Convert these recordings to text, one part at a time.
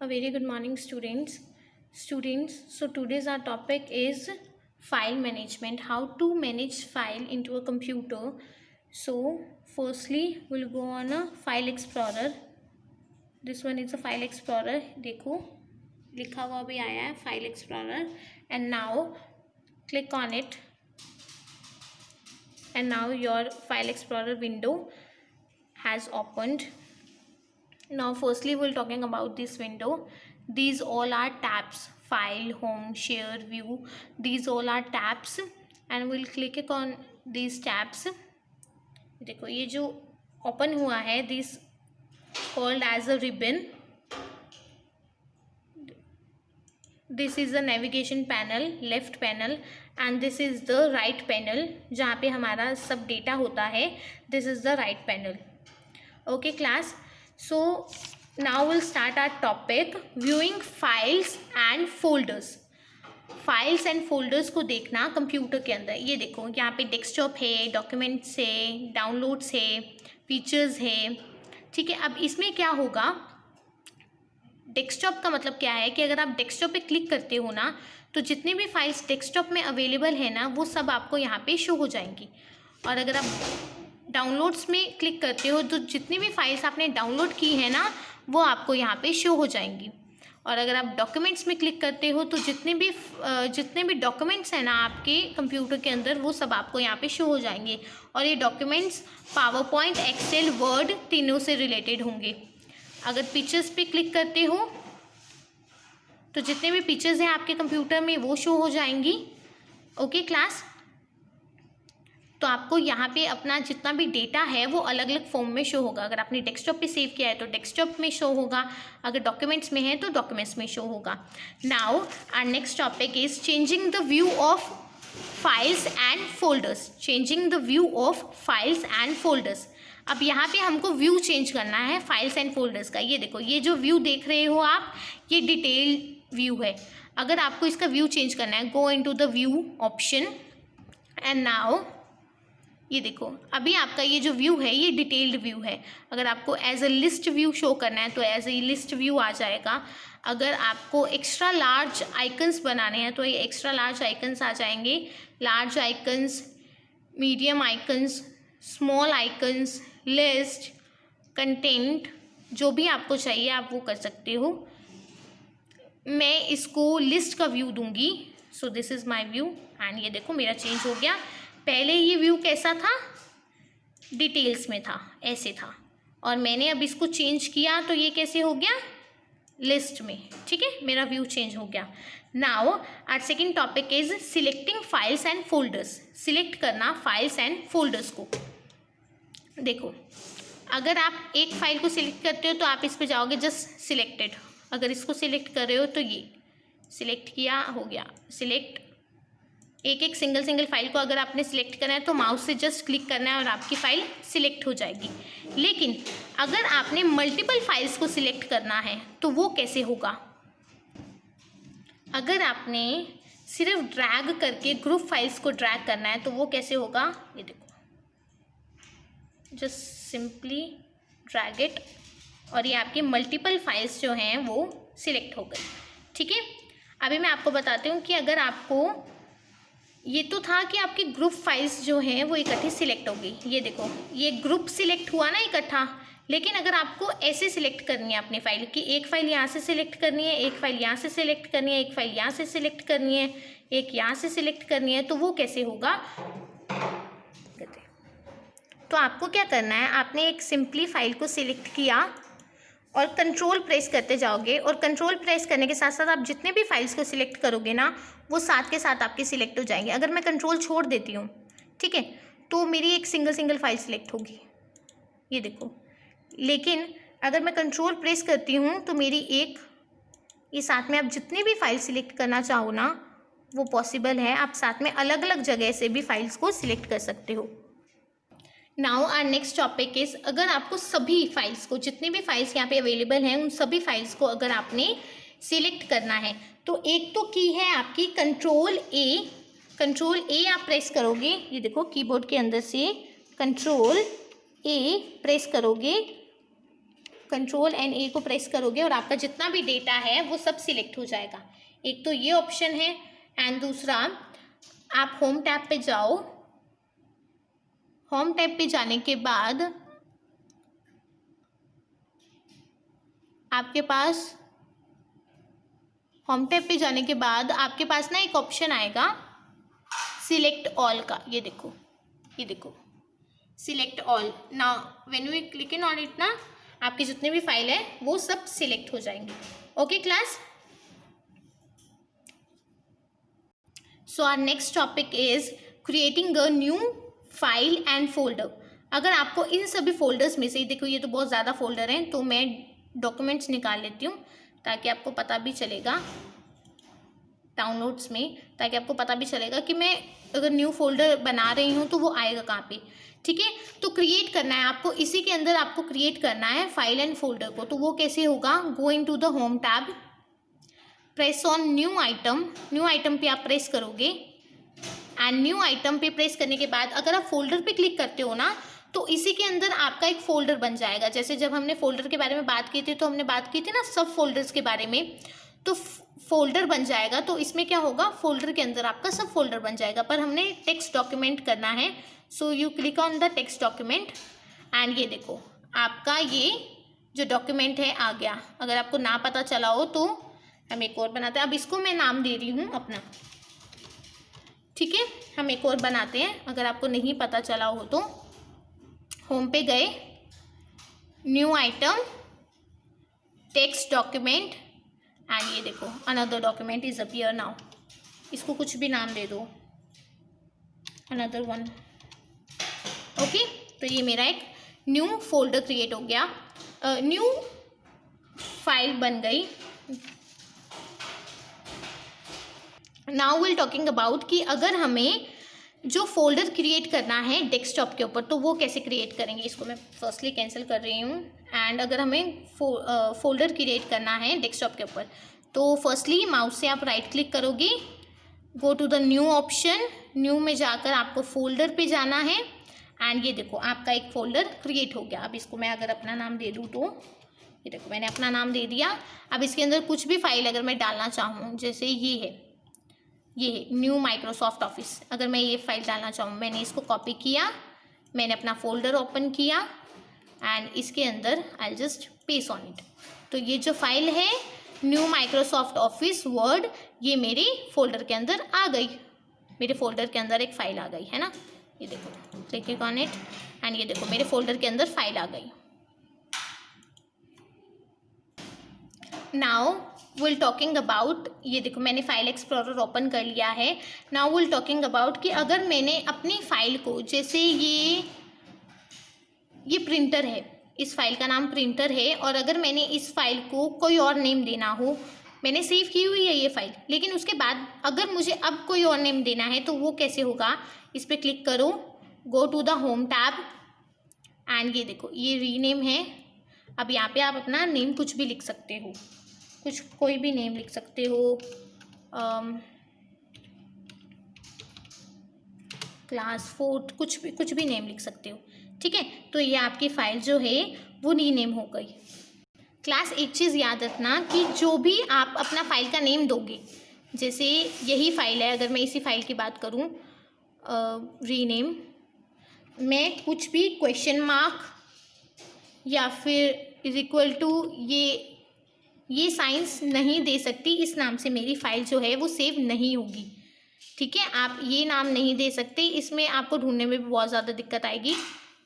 A very good morning, students. So today's our topic is file management. How to manage file into a computer. So firstly, we'll go on a file explorer. This one is a file explorer. देखो लिखा हुआ भी आया है file explorer. And now click on it. And now your file explorer window has opened. Now firstly we'll talking about this window. These all are tabs: file, home, share, view. These all are tabs and we'll click on these tabs. देखो ये जो open हुआ है this called as a ribbon. This is the navigation panel, left panel, and this is the right panel जहाँ पे हमारा सब data होता है. This is the right panel. Okay class. So now we'll start our topic, viewing files and folders. Files and folders को देखना computer के अंदर. ये देखो यहाँ पे डेस्कटॉप है, डॉक्यूमेंट्स है, डाउनलोड्स है, फीचर्स है. ठीक है, अब इसमें क्या होगा, डेस्कटॉप का मतलब क्या है कि अगर आप डेस्कटॉप पे क्लिक करते हो ना तो जितने भी फाइल्स डेस्कटॉप में अवेलेबल है ना वो सब आपको यहाँ पे शो हो जाएंगी. और अगर आप डाउनलोड्स में क्लिक करते हो तो जितनी भी फाइल्स आपने डाउनलोड की है ना वो आपको यहाँ पे शो हो जाएंगी. और अगर आप डॉक्यूमेंट्स में क्लिक करते हो तो जितने भी डॉक्यूमेंट्स हैं ना आपके कंप्यूटर के अंदर वो सब आपको यहाँ पे शो हो जाएंगे. और ये documents PowerPoint, Excel, Word तीनों से रिलेटेड होंगे. अगर पिक्चर्स पे क्लिक करते हो तो जितने भी पिक्चर्स हैं आपके कंप्यूटर में वो शो हो जाएंगी. Okay class. तो आपको यहाँ पे अपना जितना भी डेटा है वो अलग अलग फॉर्म में शो होगा. अगर आपने डेस्कटॉप पे सेव किया है तो डेस्कटॉप में शो होगा, अगर डॉक्यूमेंट्स में है तो डॉक्यूमेंट्स में शो होगा. Now our next topic is changing the view of files and folders. Changing the view of files and folders. अब यहाँ पे हमको व्यू चेंज करना है फाइल्स एंड फोल्डर्स का. ये देखो ये जो व्यू देख रहे हो आप ये डिटेल व्यू है. अगर आपको इसका व्यू चेंज करना है go into the view option and now ये देखो अभी आपका ये जो व्यू है ये डिटेल्ड व्यू है. अगर आपको as a list view show करना है तो एज ए लिस्ट व्यू आ जाएगा. अगर आपको एक्स्ट्रा लार्ज आइकन्स बनाने हैं तो ये एक्स्ट्रा लार्ज आइकन्स आ जाएंगे. Large icons, medium icons, small icons, list, content, जो भी आपको चाहिए आप वो कर सकते हो. मैं इसको लिस्ट का व्यू दूंगी. So this is my view and ये देखो मेरा चेंज हो गया. पहले ये व्यू कैसा था, डिटेल्स में था, ऐसे था, और मैंने अब इसको चेंज किया तो ये कैसे हो गया, लिस्ट में. ठीक है, मेरा व्यू चेंज हो गया. Now our second topic is selecting files and folders. Select करना फाइल्स एंड फोल्डर्स को. देखो अगर आप एक फाइल को सिलेक्ट करते हो तो आप इस पर जाओगे जस्ट सिलेक्टेड. अगर इसको सिलेक्ट कर रहे हो तो ये सिलेक्ट किया, हो गया सिलेक्ट. एक सिंगल फाइल को अगर आपने सिलेक्ट करना है तो माउस से जस्ट क्लिक करना है और आपकी फ़ाइल सिलेक्ट हो जाएगी. लेकिन अगर आपने मल्टीपल फाइल्स को सिलेक्ट करना है तो वो कैसे होगा. अगर आपने सिर्फ ड्रैग करके ग्रुप फाइल्स को ड्रैग करना है तो वो कैसे होगा. ये देखो जस्ट सिंपली ड्रैग इट और ये आपकी मल्टीपल फाइल्स जो हैं वो सिलेक्ट हो गई. ठीक है, अभी मैं आपको बताती हूँ कि अगर आपको ये तो था कि आपकी ग्रुप फाइल्स जो हैं वो इकट्ठी सिलेक्ट होगी. ये देखो ये ग्रुप सिलेक्ट हुआ ना इकट्ठा. लेकिन अगर आपको ऐसे सिलेक्ट करनी है अपनी फ़ाइल की, एक फ़ाइल यहाँ से सिलेक्ट करनी है, एक फ़ाइल यहाँ से सिलेक्ट करनी है, एक फ़ाइल यहाँ से सिलेक्ट करनी है, एक यहाँ से सिलेक्ट करनी है, तो वो कैसे होगा. तो आपको क्या करना है, आपने एक सिंपली फ़ाइल को सिलेक्ट किया और कंट्रोल प्रेस करते जाओगे. और कंट्रोल प्रेस करने के साथ साथ आप जितने भी फाइल्स को सिलेक्ट करोगे ना वो साथ के साथ आपके सिलेक्ट हो जाएंगे. अगर मैं कंट्रोल छोड़ देती हूँ, ठीक है, तो मेरी एक सिंगल फाइल सिलेक्ट होगी. ये देखो. लेकिन अगर मैं कंट्रोल प्रेस करती हूँ तो मेरी एक ये साथ में आप जितनी भी फाइल सिलेक्ट करना चाहो ना वो पॉसिबल है. आप साथ में अलग अलग जगह से भी फाइल्स को सिलेक्ट कर सकते हो. Now our next topic is अगर आपको सभी फाइल्स को, जितनी भी फाइल्स यहाँ पे अवेलेबल हैं उन सभी फाइल्स को अगर आपने सिलेक्ट करना है तो एक तो की है आपकी कंट्रोल ए आप प्रेस करोगे. ये देखो कीबोर्ड के अंदर से कंट्रोल ए प्रेस करोगे कंट्रोल एंड ए को प्रेस करोगे और आपका जितना भी डेटा है वो सब सिलेक्ट हो जाएगा। एक तो ये ऑप्शन है, एंड दूसरा आप होम टैब पे जाओ। होम टैब पे जाने के बाद आपके पास होम टैब पे जाने के बाद आपके पास ना एक ऑप्शन आएगा सिलेक्ट ऑल का। ये देखो, ये देखो, select all. Now when we click in on it ना, आपके जितने भी फाइल है वो सब सिलेक्ट हो जाएंगे। Okay class, so our next topic is creating a new file and folder. अगर आपको इन सभी फोल्डर्स में से, देखो ये तो बहुत ज़्यादा फोल्डर हैं, तो मैं डॉक्यूमेंट्स निकाल लेती हूँ ताकि आपको पता भी चलेगा डाउनलोड्स में, ताकि आपको पता भी चलेगा कि मैं अगर न्यू फोल्डर बना रही हूँ तो वो आएगा कहाँ पे। ठीक है, तो क्रिएट करना है आपको, इसी के अंदर आपको क्रिएट करना है फाइल एंड फोल्डर को। तो वो कैसे होगा, go into the home tab, press on new item. New item पे आप प्रेस करोगे एंड न्यू आइटम पे प्रेस करने के बाद अगर आप फोल्डर पे क्लिक करते हो ना, तो इसी के अंदर आपका एक फोल्डर बन जाएगा। जैसे जब हमने फोल्डर के बारे में बात की थी, तो हमने बात की थी ना सब फोल्डर्स के बारे में, तो फोल्डर बन जाएगा। तो इसमें क्या होगा, फोल्डर के अंदर आपका सब फोल्डर बन जाएगा। पर हमने टेक्स्ट डॉक्यूमेंट करना है, so you click on the text document and ये देखो आपका ये जो डॉक्यूमेंट है आ गया। अगर आपको ना पता चला हो तो हम एक और बनाते हैं। अब इसको मैं नाम दे रही हूँ अपना, ठीक है, हम एक और बनाते हैं। अगर आपको नहीं पता चला हो तो होम पे गए, new item, text document and ये देखो another document is appear now. इसको कुछ भी नाम दे दो, अनदर वन। ओके, तो ये मेरा एक न्यू फोल्डर क्रिएट हो गया, न्यू फाइल बन गई। नाउ विल टॉकिंग अबाउट कि अगर हमें जो फोल्डर क्रिएट करना है डेस्कटॉप के ऊपर, तो वो कैसे क्रिएट करेंगे। इसको मैं फर्स्टली कैंसिल कर रही हूँ। एंड अगर हमें फोल्डर क्रिएट करना है डेस्कटॉप के ऊपर, तो फर्स्टली माउस से आप राइट क्लिक करोगे, go to the new option, new में जाकर आपको फोल्डर पे जाना है एंड ये देखो आपका एक फोल्डर क्रिएट हो गया। अब इसको मैं अगर अपना नाम दे दूँ तो ये देखो मैंने अपना नाम दे दिया। अब इसके अंदर कुछ भी फाइल अगर मैं डालना चाहूँ, जैसे ये है न्यू माइक्रोसॉफ्ट ऑफिस, अगर मैं ये फाइल डालना चाहूँ, मैंने इसको कॉपी किया, मैंने अपना फोल्डर ओपन किया एंड इसके अंदर I just paste on it. तो ये जो फाइल है न्यू माइक्रोसॉफ्ट ऑफिस वर्ड, ये मेरे फोल्डर के अंदर आ गई। मेरे फोल्डर के अंदर एक फ़ाइल आ गई है ना, ये देखो, क्लिक ऑन इट एंड ये देखो मेरे फोल्डर के अंदर फाइल आ गई। नाउ विल टॉकिंग अबाउट, ये देखो मैंने फाइल एक्सप्लोरर ओपन कर लिया है। नाउ विल टॉकिंग अबाउट कि अगर मैंने अपनी फाइल को, जैसे ये प्रिंटर है, इस फाइल का नाम प्रिंटर है, और अगर मैंने इस फाइल को कोई और नेम देना हो, मैंने सेव की हुई है ये फाइल, लेकिन उसके बाद अगर मुझे अब कोई और नेम देना है तो वो कैसे होगा। इस पर क्लिक करो, go to the home tab and ये देखो ये रीनेम है। अब यहाँ पे आप अपना नेम कुछ भी लिख सकते हो, कोई भी नेम लिख सकते हो, क्लास 4, कुछ भी नेम लिख सकते हो, ठीक है। तो ये आपकी फ़ाइल जो है वो रीनेम हो गई। क्लास एक चीज़ याद रखना कि जो भी आप अपना फाइल का नेम दोगे, जैसे यही फाइल है, अगर मैं इसी फाइल की बात करूँ, रीनेम, मैं कुछ भी क्वेश्चन मार्क या फिर इज इक्वल टू ये साइंस नहीं दे सकती। इस नाम से मेरी फ़ाइल जो है वो सेव नहीं होगी, ठीक है। आप ये नाम नहीं दे सकते, इसमें आपको ढूंढने में भी बहुत ज़्यादा दिक्कत आएगी,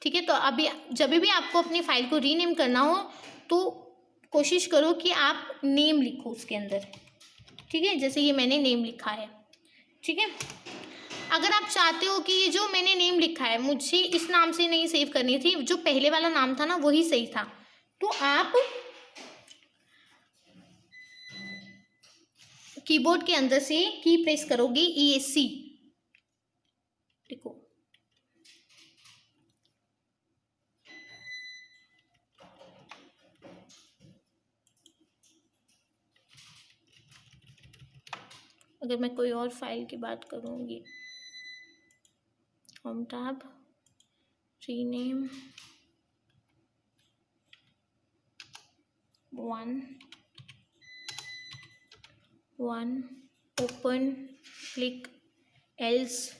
ठीक है। तो अभी जब भी आपको अपनी फ़ाइल को रीनेम करना हो तो कोशिश करो कि आप नेम लिखो उसके अंदर, ठीक है। जैसे ये मैंने नेम लिखा है, ठीक है। अगर आप चाहते हो कि ये जो मैंने नेम लिखा है मुझे इस नाम से नहीं सेव करनी थी, जो पहले वाला नाम था ना वही सही था, तो आप कीबोर्ड के अंदर से की प्रेस करोगे ESC, देखो अगर मैं कोई और फाइल की बात करूँगी, home tab, rename, one, open, click, else.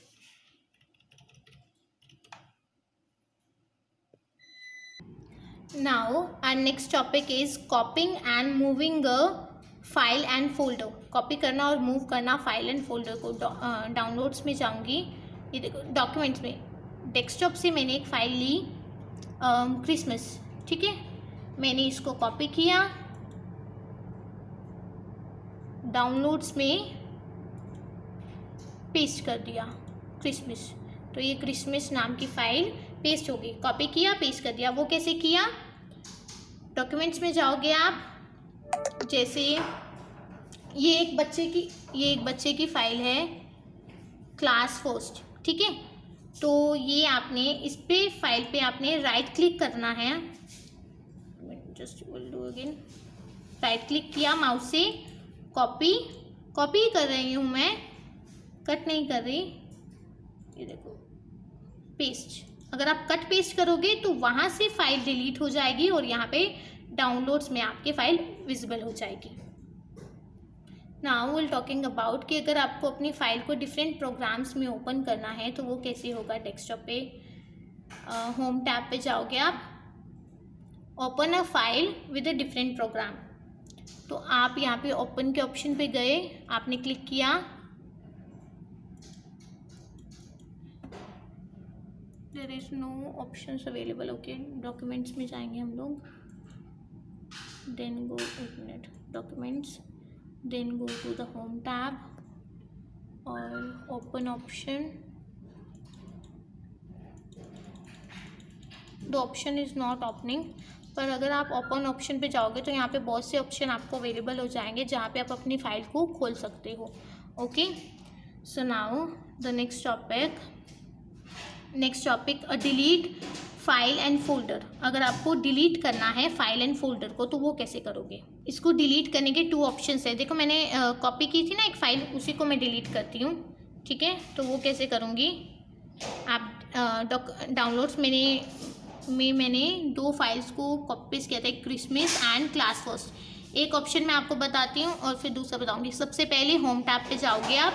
Now our next topic is copying and moving a file and folder. Copy करना और मूव करना फाइल एंड फोल्डर को. डाउनलोड्स में जाऊंगी, ये देखो डॉक्यूमेंट्स में डेस्कटॉप से मैंने एक फ़ाइल ली क्रिसमस. ठीक है, मैंने इसको कॉपी किया, डाउनलोड्स में पेस्ट कर दिया क्रिसमस. तो ये क्रिसमस नाम की फ़ाइल पेस्ट हो गई. कॉपी किया, पेस्ट कर दिया. वो कैसे किया? डॉक्यूमेंट्स में जाओगे आप, जैसे ये एक बच्चे की फ़ाइल है क्लास फर्स्ट. ठीक है, तो ये आपने इस पे फाइल पे आपने राइट क्लिक करना है. Just will do again. Right click किया माउस से, कॉपी कर रही हूँ मैं, कट नहीं कर रही. ये देखो पेस्ट. अगर आप कट पेस्ट करोगे तो वहाँ से फाइल डिलीट हो जाएगी और यहाँ पे डाउनलोड्स में आपकी फ़ाइल विजिबल हो जाएगी. नाउ विल टॉकिंग अबाउट कि अगर आपको अपनी फ़ाइल को डिफरेंट प्रोग्राम्स में ओपन करना है तो वो कैसे होगा. डेस्कटॉप पे होम टैब पे जाओगे आप, open a file with a different program. तो आप यहाँ पे ओपन के ऑप्शन पे गए, आपने क्लिक किया, there is no options available. Okay, documents में जाएंगे हम लोग, then go documents, then go to the home tab or open option. The option is not opening. पर अगर आप ओपन ऑप्शन पे जाओगे तो यहाँ पे बहुत से ऑप्शन आपको अवेलेबल हो जाएंगे जहाँ पे आप अपनी फ़ाइल को खोल सकते हो. Okay, so now the next topic a delete file and folder. अगर आपको डिलीट करना है फाइल एंड फोल्डर को तो वो कैसे करोगे? इसको डिलीट करने के 2 ऑप्शंस है. देखो मैंने कॉपी की थी ना एक फ़ाइल, उसी को मैं डिलीट करती हूँ. ठीक है, तो वो कैसे करूँगी? आप डाउनलोड्स मैंने 2 फाइल्स को कॉपी पेस्ट किया था, एक क्रिसमस एंड क्लास फर्स्ट. एक ऑप्शन मैं आपको बताती हूँ और फिर दूसरा बताऊँगी. सबसे पहले होम टैब पे जाओगे आप.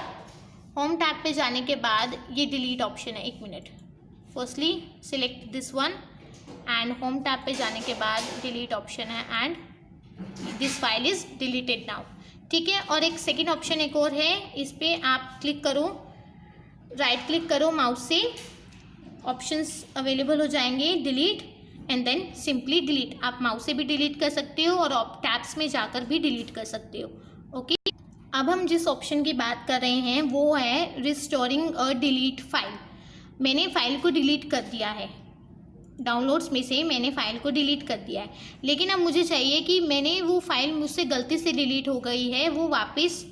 होम टैब पे जाने के बाद ये डिलीट ऑप्शन है. 1 minute. Firstly select this one and home tab पे जाने के बाद डिलीट ऑप्शन है and this file is deleted now. ठीक है, और एक सेकेंड ऑप्शन एक और है, इस पर आप क्लिक करो, राइट क्लिक करो माउस से, ऑप्शंस अवेलेबल हो जाएंगे, delete and then simply delete. आप माउस से भी डिलीट कर सकते हो और टैब्स में जाकर भी डिलीट कर सकते हो. ओके, अब हम जिस ऑप्शन की बात कर रहे हैं वो है रिस्टोरिंग अ डिलीट फाइल. मैंने फ़ाइल को डिलीट कर दिया है, डाउनलोड्स में से मैंने फ़ाइल को डिलीट कर दिया है, लेकिन अब मुझे चाहिए कि मैंने वो फ़ाइल मुझसे गलती से डिलीट हो गई है, वो वापस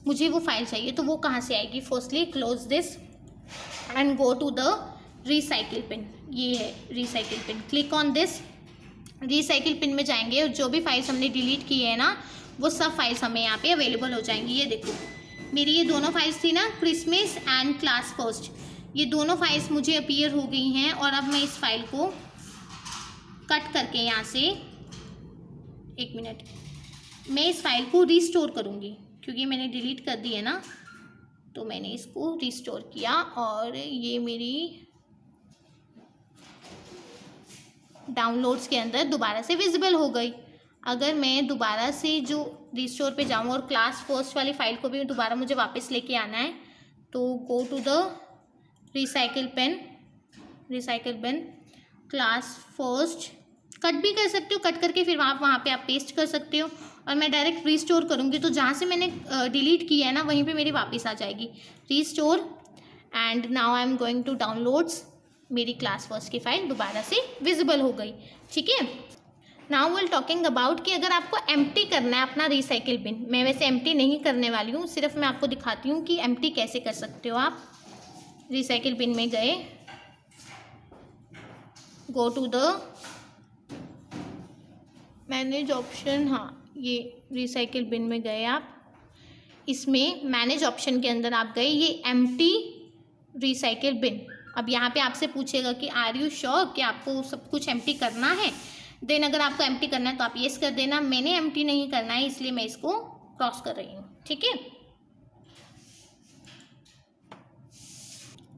मुझे वो फ़ाइल चाहिए. तो वो कहाँ से आएगी? Firstly close this and go to the recycle bin. ये है recycle bin, click on this. Recycle bin में जाएंगे और जो भी फाइल्स हमने डिलीट की है ना वो सब फाइल्स हमें यहाँ पे अवेलेबल हो जाएंगी. ये देखो मेरी ये दोनों फाइल्स थी ना, क्रिसमस एंड क्लास फर्स्ट, ये दोनों फाइल्स मुझे अपीयर हो गई हैं. और अब मैं इस फाइल को कट करके यहाँ से, 1 मिनट, मैं इस फाइल को रिस्टोर करूँगी क्योंकि मैंने डिलीट कर दी है ना, तो मैंने इसको रिस्टोर किया और ये मेरी डाउनलोड्स के अंदर दोबारा से विजिबल हो गई. अगर मैं दोबारा से जो रिस्टोर पे जाऊँ और क्लास फर्स्ट वाली फ़ाइल को भी दोबारा मुझे वापस लेके आना है तो go to the recycle bin class first, cut भी कर सकते हो, कट करके फिर वहाँ पे आप पेस्ट कर सकते हो. और मैं डायरेक्ट रिस्टोर करूँगी तो जहाँ से मैंने डिलीट किया है ना वहीं पे मेरी वापस आ जाएगी. Restore and now I am going to downloads. मेरी क्लास फर्स्ट की फ़ाइल दोबारा से विजिबल हो गई. ठीक है, नाउ विल टॉकिंग अबाउट कि अगर आपको एम्प्टी करना है अपना रिसाइकिल बिन. मैं वैसे एम्प्टी नहीं करने वाली हूँ, सिर्फ मैं आपको दिखाती हूँ कि एम्प्टी कैसे कर सकते हो आप. रिसाइकिल बिन में गए, go to the manage option. हाँ, ये रिसाइकिल बिन में गए आप, इसमें मैनेज ऑप्शन के अंदर आप गए, ये एम्प्टी रिसाइकिल बिन. अब यहाँ पे आपसे पूछेगा कि आर यू श्योर कि आपको सब कुछ एम्प्टी करना है. देन अगर आपको एम्प्टी करना है तो आप येस कर देना। मैंने एम्प्टी नहीं करना है इसलिए मैं इसको क्रॉस कर रही हूँ, ठीक है।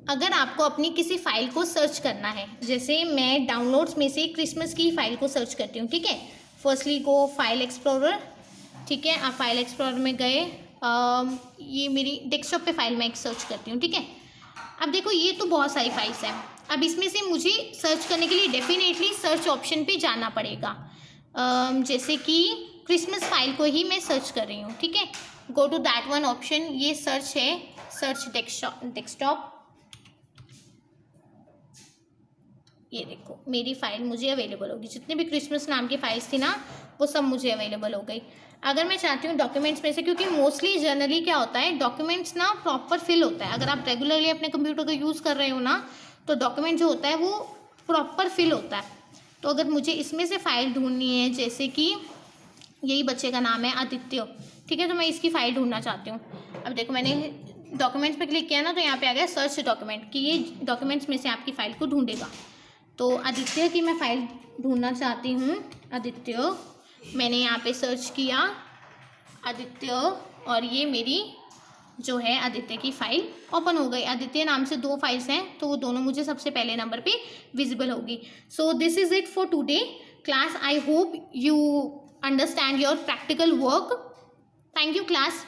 अगर आपको अपनी किसी फाइल को सर्च करना है, जैसे मैं डाउनलोड्स में से क्रिसमस की फाइल को सर्च करती हूँ, ठीक है। फर्स्टली गो फाइल एक्सप्लोरर, ठीक है। आप फाइल एक्सप्लोरर में गए, ये मेरी डेस्कटॉप पे फाइल मैं एक सर्च करती हूँ, ठीक है। अब देखो ये तो बहुत सारी फाइल्स हैं। अब इसमें से मुझे सर्च करने के लिए डेफिनेटली सर्च ऑप्शन पे जाना पड़ेगा। जैसे कि क्रिसमस फाइल को ही मैं सर्च कर रही हूँ, ठीक है। Go to that one option, ये सर्च है, सर्च डेस्कटॉप। ये देखो मेरी फ़ाइल मुझे अवेलेबल होगी, जितनी भी क्रिसमस नाम की फाइल्स थी ना वो सब मुझे अवेलेबल हो गई। अगर मैं चाहती हूँ डॉक्यूमेंट्स में से, क्योंकि मोस्टली जनरली क्या होता है डॉक्यूमेंट्स ना प्रॉपर फिल होता है। अगर आप रेगुलरली अपने कंप्यूटर को यूज़ कर रहे हो ना तो डॉक्यूमेंट जो होता है वो प्रॉपर फिल होता है। तो अगर मुझे इसमें से फ़ाइल ढूंढनी है, जैसे कि यही बच्चे का नाम है आदित्य, ठीक है, तो मैं इसकी फ़ाइल ढूंढना चाहती हूँ। अब देखो मैंने डॉक्यूमेंट्स पे क्लिक किया ना तो यहाँ पे आ गया सर्च डॉक्यूमेंट, कि ये डॉक्यूमेंट्स में से आपकी फ़ाइल को ढूंढेगा। तो आदित्य की मैं फ़ाइल ढूंढना चाहती हूँ। आदित्य मैंने यहाँ पे सर्च किया आदित्य, और ये मेरी जो है आदित्य की फ़ाइल ओपन हो गई। आदित्य नाम से 2 फाइल्स हैं तो वो दोनों मुझे सबसे पहले नंबर पे विजिबल होगी। So this is it for today class. I hope you understand your practical work. Thank you class.